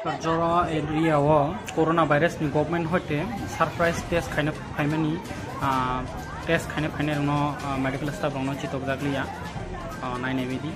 जरा एरियाव corona virus नि गवर्नमेंट होते सरप्राइज टेस्ट खाने फाइमानी टेस्ट खाने फाइने रंग मेडिकल स्टाफ रंग चितक जागलिया नायने बिदि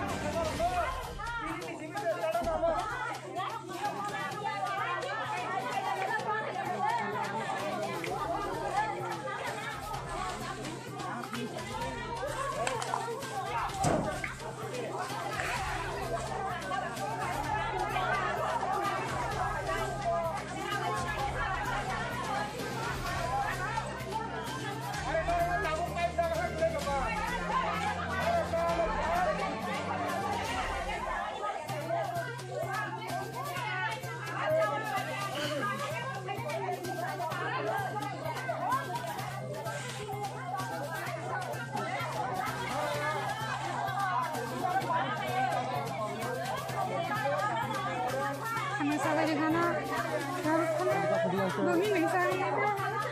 खाना सागरी खाना मम्मी नहीं सागरी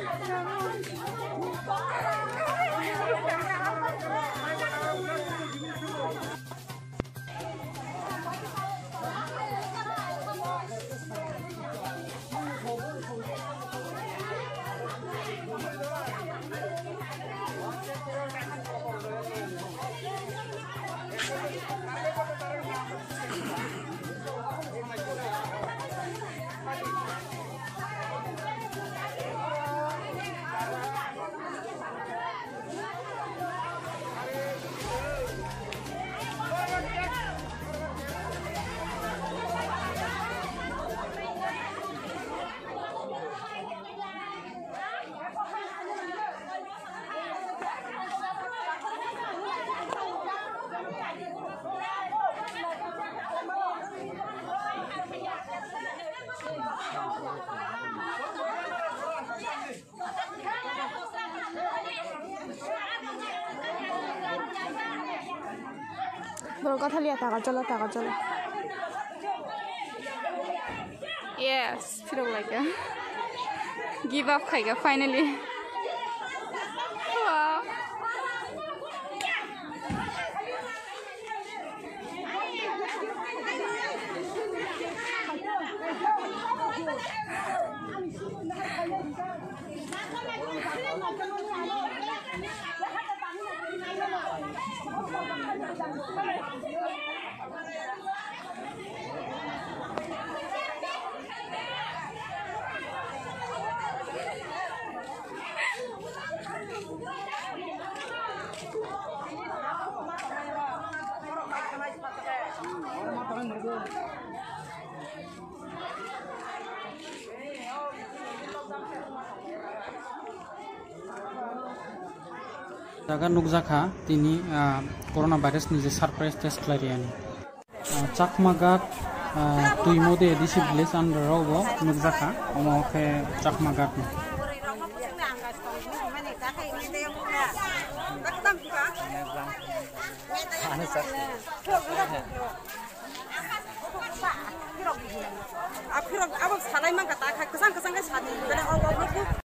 बड़ कथा लिया टाका चलो यस फिर लाइक गिव अप खाएगा फाइनली जागा नुकजाखा तिनी कोरोना भाइरस नि जे सरप्राइज टेस्ट खालारियानि चाकमागात तुइमोदे दिसि विलेज आन्दारावबो नुकजाखा अमाखे चाकमागात अब सालाय मांगा ता खा कसं कसं काय साथी